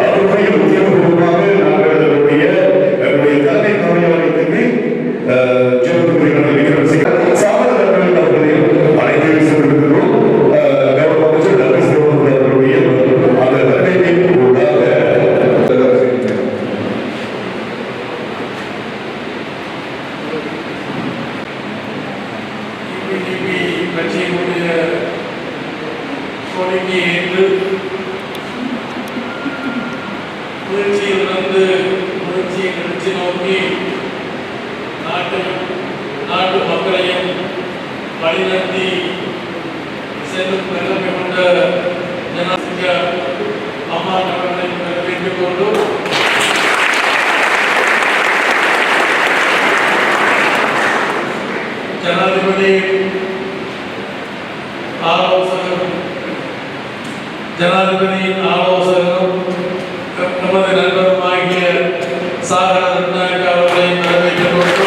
அவருடைய உத்தியோகபூர்வமாக நாங்கள் எங்களுடைய தலைமை காரியாலயத்திற்கு சாமரவர்கள் அவர்களையும் அனைத்து சொல்லிருக்கிறோம். கௌரவ அமைச்சர் அவர்களுடைய அந்த வரவேற்பின் ஊடாக கட்சியினுடைய கோரிக்கை ஏற்று முயற்சியிலிருந்து முயற்சியை நிறுத்தி நோக்கி நாட்டு மக்களையும் வழிநடத்தி செல்லும் பெருமை கொண்ட ஜனாதிபதி அம்மா அவர்களை வரவேற்றுக் கொண்டு ஜனாதிபதியின் ஆலோசகரும் நமது நண்பருமாகிய சாகர ரத்நாயக்க அவர்களை வரவேற்றுக் கொண்டு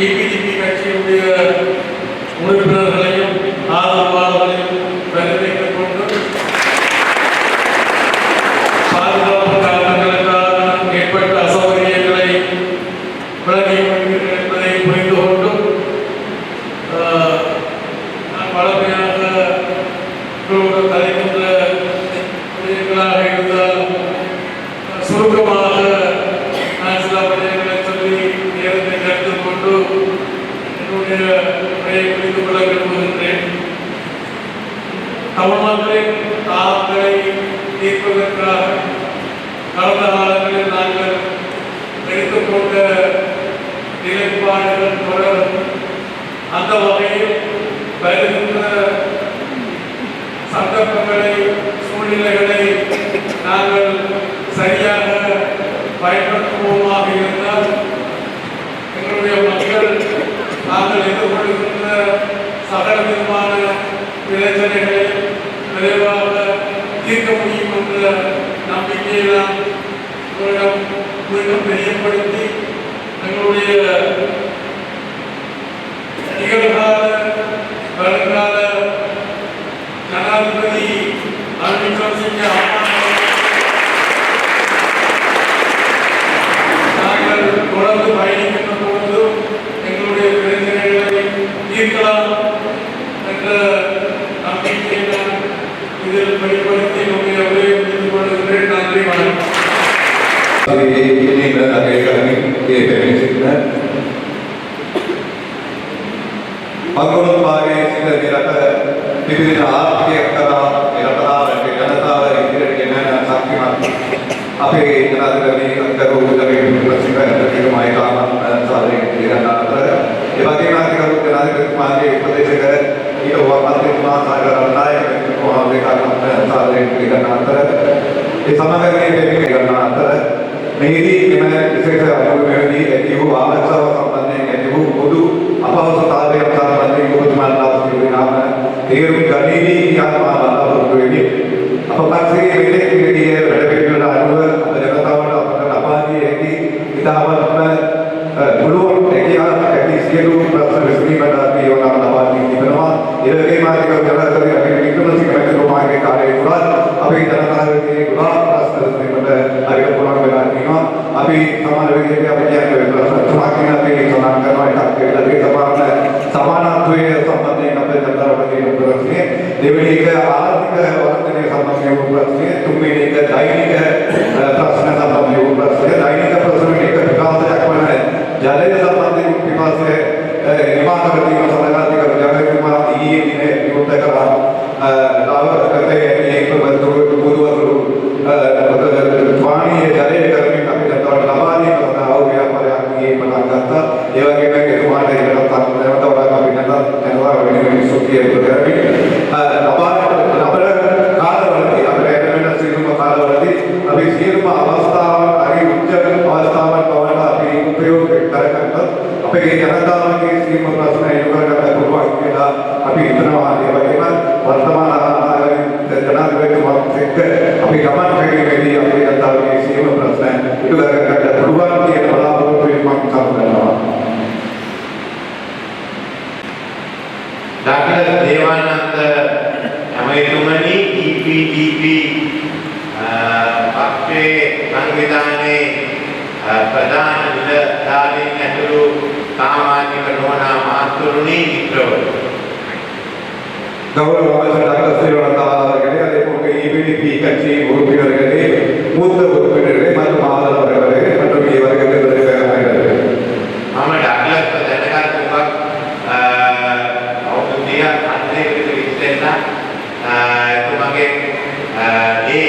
EPDP கட்சியுடைய உறுப்பினர்களையும் ஆதரவாளர்களையும் வரவேற்றுக் கொண்டு பாதுகாப்பு காரணங்களுக்காக ஏற்பட்ட அசௌகரியங்களை விலகி என்பதை புரிந்து கொண்டு பழமையாக தலைக்கின்ற விடயங்களாக இருந்தாலும் சுருக்கமாக நான் சில விடயங்களை சொல்லி நேரத்தை கருத்தில் கொண்டு என்னுடைய உரையை புரிந்து கொள்ள விரும்புகின்றேன். தமிழ் மக்களின் தாக்கங்களை தீர்ப்பதற்காக கடந்த காலங்களில் நாங்கள் எடுத்துக்கொண்ட நிலைப்பாடுகள் தொடரும். அந்த வகையில் வருகின்ற சந்தர்ப்பங்களை சூழ்நிலைகளை நாங்கள் சரியாக பயன்படுத்துவோமாக இருந்தால் எங்களுடைய மக்கள் நாங்கள் எதிர்கொள்கின்ற சகல விதமான பிரச்சனைகளை விரைவாக தீர்க்க முடியும் என்ற நம்பிக்கையை நாம் மீண்டும் தெரியப்படுத்தி எங்களுடைய நிகழ்கால வருங்கால ஜனாதிபதி அமித்ஷா நாங்கள் தொடர்ந்து பயணிக்கின்ற போது எங்களுடைய பிரச்சனைகளை தீர்க்கலாம் என்ற நம்பிக்கையை நான் இதில் வெளிப்படுத்தி என்னுடைய உரையை முடித்துக் கொள்கிறேன். நன்றி, வணக்கம். පංගුණුපාගේ සිට මෙරට විවිධ ආර්ථික නිරපදාවට ජනතාව ඉදිරියට ගෙන ශක්තිමත් අපේ ජනාධිපති අධිකරු උදවිය ප්‍රතිපත්තිකමයි කාමන් සාධනය කරන අතර ඒ වගේම අධිකරු ජනාධිපතිතුමාගේ උපදේශක ඊට වපත්තුමා සාගර රණ්ඩායක කාමන් සාධනය කරන අතර ඒ සමගමේ දෙවි කරන අතර මෙහිදී මෙම විශේෂ අනුගමනයේදී ඇති වූ ආරක්ෂාව සම්බන්ධයෙන් ඇති වූ පොදු අපහසුතාවයන් සම්බන්ධයෙන් ඔබතුමාලා සිදුවන තේරුම් ගනිමි යනවා බලාපොරොත්තු වෙමි. අප පක්ෂයේ මෙලෙස පිළිගිය වැඩපිළිවෙල අනුව අප ජනතාවට අපට ලබා දිය හැකි ඉතාමත්ම පුළුවන් ඇති සියලු ප්‍රශ්න විසඳීමට අපි යොදා ලබා දී තිබෙනවා. ඒ වගේම අධිකරු ජනාධිපති අපේ වික්‍රමසිංහ මැතිතුමාගේ කාර්යය තුළ අපේ ජනතාවගේ ගොඩාක් ප්‍රශ්න විසඳීමට හරියට පුළුවන් වෙලා තියෙනවා. අපි සමාන විදිහට අපි කියන්නේ ප්‍රශ්න තුනක් ගැන අපි සඳහන් කරනවා. එකක් ඒ සමානත්වය සම්බන්ධයෙන් අපේ ජනතාවට තියෙන ප්‍රශ්නය, දෙවෙනි එක ආර්ථික වර්ධනය සම්බන්ධයෙන් වූ ප්‍රශ්නය, තුන්වෙනි එක දෛනික ප්‍රශ්න සම්බන්ධයෙන් වූ ප්‍රශ්නය, දෛනික ප්‍රශ්න එක විකාශයක් වන ජලය සම්බන්ධයෙන් විකාශය නිර්මාණ කර දීම සඳහා අධිකරු ජනාධිපතිතුමා ඊයේ දිනේ විවෘත කරා ලාභකතේ ඒක බුදුවරු පානීය ජලය කරමින් අපි ජනතාවට ලබා දීම සඳහා ව්‍යාපාරයක් ඊයේ පටන් ගත්තා. ඒ වගේම එතුමාට ඉරණත් අනුමතවට අපි නැතනවා වෙන සුඛිය කරමින් ලබා අපේ කාලවලදී අපේ වෙන සියලුම කාලවලදී අපි සියලුම අවස්ථා EPDP පක්ෂයේ සංවිධානයේ ප්‍රධාන නිලධාරීන් ඇතුළු සාමාජික නොවන මහතුරුනි මිත්‍රවරු கௌரவ அமைச்சர் டாக்டர் ஸ்ரீவனந்தா அவர்களே, அதே போன்று EPDP கட்சி உறுப்பினர்களே, மூத்த உறுப்பினர்களே மற்றும் ஆதரவாளர்களே மற்றும் இவர்கள் මම ඩග්ලස් දැනගත්තුමක් අවුරුද්දක් අතරේ විතර ඉස්සෙල්ලා එතුමගේ ඒ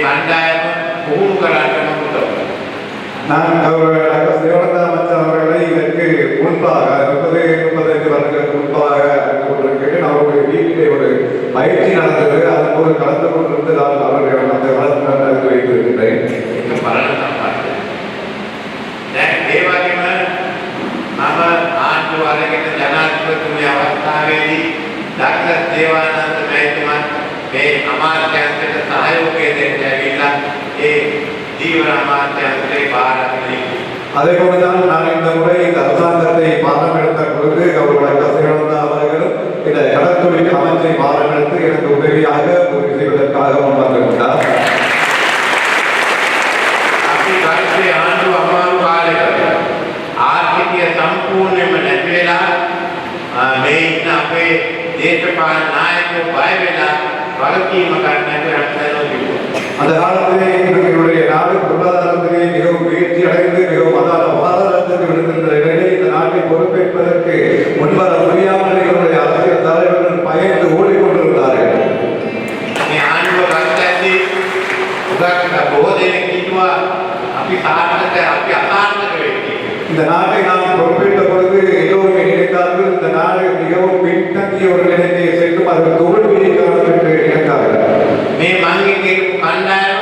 කණ්ඩායම පුහුණු කරන්න මම උදව් நான் கௌரவ டாக்டர் ஸ்ரீவனந்தா அமைச்சர் அவர்களை இதற்கு முன்பாக 35 வருடங்களுக்கு முன்பாக கொண்டிருக்கிறேன். அவருடைய வீட்டிலே ஒரு பயிற்சி நடந்தது. அதன் போது கலந்து கொண்டிருந்து நான் அவர்கள் அந்த வளர்த்து நடத்தி வைத்திருக்கின்றேன். ඒක පරණ සම්පන්න. දැන් ඒ වගේම මම ආණ්ඩුව අරගෙන ජනාධිපතිතුමේ අවස්ථාවේදී ඩාක්ටර් දේවානන්ද මහත්මයා මේ අමාත්‍යාංශයට සහයෝගය දෙන්න ඇවිල්ලා ඒ ජීවන අමාත්‍යාංශයේ බාරගන්නේ. அதே போலதான் நான் இந்த முறை இந்த அரசாங்கத்தை பாடம் எடுத்த பொழுது கௌரவ டாக்டர் ஸ்ரீவனந்தா அவர்களும் இந்த கடற்தொழில் அமைச்சை பாடம் எடுத்து எனக்கு உதவியாக உதவி செய்வதற்காக முன்வந்திருந்தார். අපි ගත්තේ ආණ්ඩුව අමාරු කාලයක ආර්ථිකය සම්පූර්ණයෙන්ම නැති වෙලා මේ ඉන්න අපේ දේශපාලන நாயකයෝ බය වෙලා වගකීම ගන්න නැතුව රටදැනුව තිබුණා. அந்த காலத்திலே எங்களுடைய நாடு பொருளாதாரத்திலே மிகவும் வீழ்ச்சி அடைந்து மிகவும் அபாதாரத்துக்கு விழுந்திருந்த நிலையிலே இந்த நாட்டை பொறுப்பேற்பதற்கு முன்வர முடியாமல் எங்களுடைய அரசியல் தலைவர்கள் பயந்து ஓடிக்கொண்டிருந்தார்கள். මේ ආණ්ඩුව ගත්තදී උගක් බොහෝ දෙනෙක් කිව්වා අපි සාර්ථක අපි අසාර්ථක වෙන්නේ. இந்த நாட்டை நாம் பொறுப்பேற்ற பொழுது எல்லோருமே நினைத்தார்கள் இந்த நாடு மிகவும் பின்தங்கிய ஒரு நிலையை சென்றும் அதற்கு தோல்வியை காணும் என்று நினைத்தார்கள். මේ මංගේ කියපු කණ්ඩායම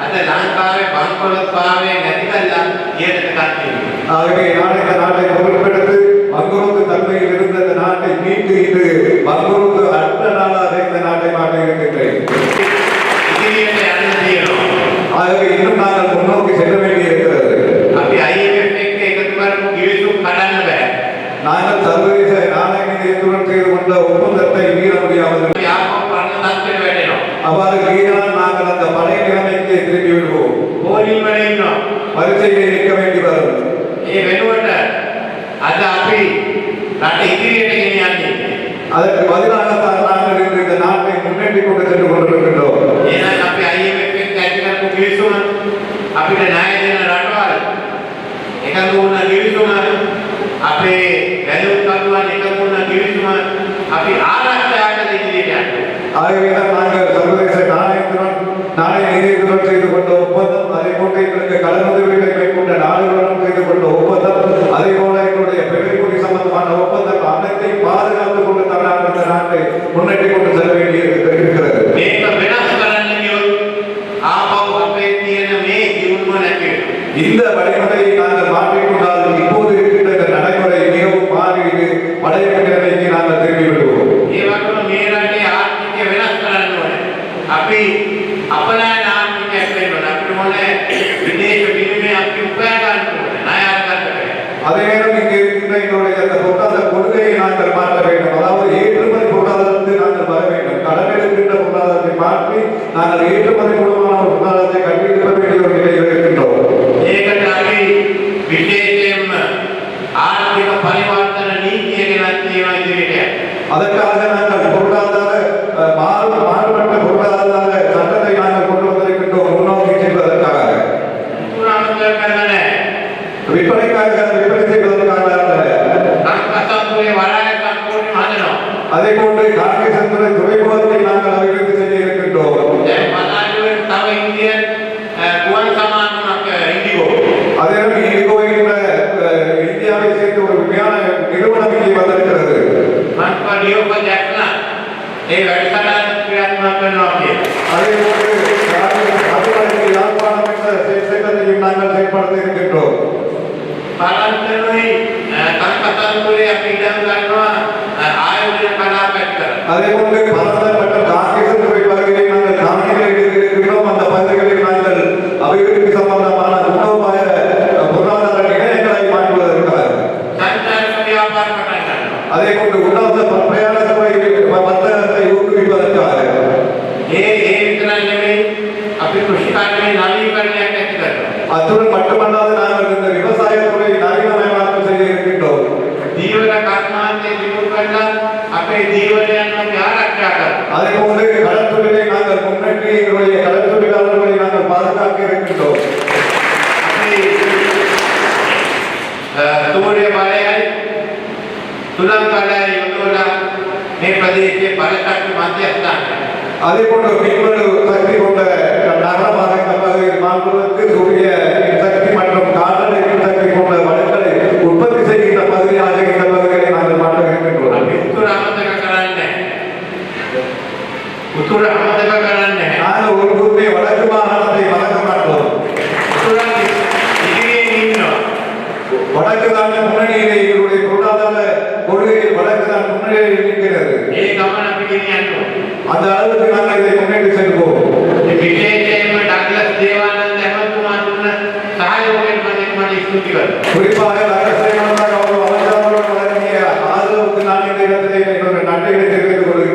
අද ලංකාවේ බංකොලොත්භාවය නැති කරලා ඊට කටයුතු. ஆகவே நான் இந்த நாட்டை பொறுப்பெடுத்து பங்குறுத்து தன்மையில் இருந்த இந்த நாட்டை மீட்டு இது பங்குறுத்து அற்ற நாளாக இந்த நாட்டை மாற்ற இருக்கின்றேன். ඉදිරියට යන්න තියෙනවා. ஆகவே இன்னும் நாங்கள் முன்னோக்கி செல்ல வேண்டி இருக்கிறது. අපි IMF එක්ක එකතු කරපු කිවිසුම් කඩන්න බෑ. நாங்கள் சர்வதேச நாணய நிதியத்துடன் செய்து கொண்ட ஒப்பந்தத்தை மீற முடியாமல் අපි ආපහු පරණ තත්ත්වයට වැටෙනවා. அவ்வாறு மீறினால் நாங்கள் அந்த பழைய நிலைமைக்கு திரும்பி விடுவோம். පෝලිම් වල ඉන්නවා. பரிசையிலே நிற்க வேண்டி வரும். ඒ වෙනුවට අද අපි රට ඉදිරියට ගෙනියන්නේ. அதற்கு பதிலாகத்தான் நாங்கள் இன்று இந்த நாட்டை முன்னேற்றி கொண்டு சென்று கொண்டிருக்கின்றோம். එහෙනම් අපි IMF එක්ක ඇති කරපු කිවිසුම අපිට ණය දෙන රටවල් එකතු වුණ කිවිසුම අපේ වැලුම් කඩුවන් එකතු වුණ කිවිසුම අපි ආරක්ෂාවට ඉදිරියට යනවා. ஆகவேதான் நாங்கள் சர்வதேச நாணய நிதியத்துடன் செய்து கொண்ட ஒப்பந்தம், அதே போன்று எங்களுக்கு கடனுதவிகளை மேற்கொண்ட நாடுகளுடன் செய்து கொண்ட ஒப்பந்தம், அதே போல எங்களுடைய பெருங்குடி சம்பந்தமான ஒப்பந்தம் அனைத்தையும் பாதுகாத்துக் கொண்டு தான் இந்த நாட்டை முன்னேற்றி கொண்டு செல்ல வேண்டி இருக்கிறது. මේක වෙනස් කරන්න ගියොත් ආපහු අපේ තියෙන මේ ජීවුම නැති වෙනවා. இந்த வழிமுறையை நாங்கள் மாற்றிக்கொண்டால் இப்போது இருக்கின்ற இந்த நடைமுறை மிகவும் மாறி இது பழைய நிலைமைக்கு நாங்கள் திரும்பி விடுவோம். ඒ වගේම මේ රටේ ආර්ථිකය වෙනස් කරන්න ඕනේ. අපි අපලායන ආර්ථිකයක් වෙන්න ඕනේ. අපිට ඕනේ විදේශ විනිමය අපි උපයා ගන්න ඕනේ. ණය අරගන්න බෑ. அதே நேரம் இங்கே இருக்கின்ற எங்களுடைய அந்த பொருளாதார கொள்கையை நாங்கள் மாற்ற வேண்டும். அதாவது ஏற்றுமதி பொருளாதாரத்தை நாங்கள் வர வேண்டும். கடன் எடுக்கின்ற பொருளாதாரத்தை மாற்றி நாங்கள் ஏற்றுமதி மூலமான பொருளாதாரத்தை கட்டியெழுப்ப வேண்டிய ஒரு நிலையில் இருக்கின்றோம். ඒකට අපි විශේෂයෙන්ම ආර්ථික පරිවර්තන නීතිය ගෙනත් තියෙනවා ඉදිරියට. அதற்காக நாங்கள் பொருளாதார மாறுபட்ட பொருளாதார சட்டத்தை நாங்கள் கொண்டு வந்திருக்கின்றோம் முன்னோக்கி செல்வதற்காக. තුනමතර කරන නැහැ. விற்பனைக்காக விற்பனை செய்வதற்காக සංකසන්තුලේ වරාය සම්පූර්ණයෙන්ම හදනවා. அதே போன்று காங்கேசந்துறை துறைமுகத்தை நாங்கள் அபிவிருத்தி செய்ய இருக்கின்றோம். දැන් පතාලුවේ තව ඉන්දියන් ගුවන් සමාගමක් ඉන්දිගෝ. அதே நேரம் இண்டிகோ என்ற இந்தியாவை சேர்ந்த ஒரு விமான நிறுவனம் இங்கே வந்திருக்கிறது. මන්පඩියෝක දැක්නා ඒ වැඩසටහන ක්‍රියාත්මක කරනවා කියන්නේ. அதே போன்று அதுவரைக்கு யாழ்ப்பாணம் என்ற செயற்பாட்டையும் நாங்கள் செயல்படுத்த இருக்கின்றோம். පාලන්තරුයි සංකසන්තුලේ අපි ඉඩම් ගන්නවා ආයෝජන කලාපයක් කරලා. அதே போன்று பரந்தன் மற்றும் காங்கேசந்துறை பகுதியை நாங்கள் காணிகளை எடுத்திருக்கிறோம். அந்த பகுதிகளில் நாங்கள் அபிவிருத்தி சம்பந்தமான உணவுமாய பொருளாதார நிலையங்களை மாற்றுவதற்காக සංචාරක ව්‍යාපාර පටන් ගන්නවා. அதே போன்று உல்லாச பிரயாணத்தை வர்த்தகத்தை ஊக்குவிப்பதற்காக ඒ විතරක් නෙමෙයි අපි කෘෂිකාර්යයේ නවීකරණයක් ඇති කරනවා. அத்துடன் மட்டுமல்லாது நாங்கள் இந்த விவசாயத்துறை நவீனமயமாக்கம் செய்ய இருக்கின்றோம். දීවර කර්මාන්තයේ දියුණු කරලා අපේ දීවරයන් අපි ආරක්ෂා කරනවා. அதே போன்று கடற்தொழிலை நாங்கள் முன்னேற்றி எங்களுடைய கடற்தொழிலாளர்களை நாங்கள் பாதுகாக்க இருக்கின்றோம். තුමරිය බලයයි තුලං බලයයි යොදවලා මේ ප්‍රදේශයේ බලශක්ති මධ්‍යස්ථානය அதே போன்று மீன்வள சக்தி கொண்ட நகரமாக இந்த பகுதியில் மாற்றுவதற்கு சூரிய சக்தி மற்றும் கால்நடை சக்தி கொண்ட வளங்களை உற்பத்தி செய்கின்ற பகுதியாக இந்த பகுதியை நாங்கள் மாற்ற இருக்கின்றோம். අපි උතුර අමතක කරන්නේ උතුර අමතක කරන්නේ நாங்கள் ஒருபோதுமே வடக்கு மாகாணத்தை மறக்க மாட்டோம். උතුර ඉදිරියේ ඉන්නවා. வடக்கு தான் முன்னணியிலே எங்களுடைய பொருளாதார கொள்கையில் வடக்கு தான் முன்னணியில் இருக்கிறது. ඒ ගමන අපි ගෙනියන්න அந்த அளவுக்கு நாங்கள் இதை முன்னேற்றி செல்வோம். මේ විශේෂයෙන්ම ඩග්ලස් දේවානන්ද ඇමතුමා දුන්න සහයෝගයෙන් මම ස්තුති කරනවා. குறிப்பாக நகரசபை அமைச்சர் அவர்கள் வழங்கிய ஆதரவுக்கு நான் இந்த இடத்திலே என்னுடைய நன்றிகளை தெரிவித்துக் கொள்கிறேன்.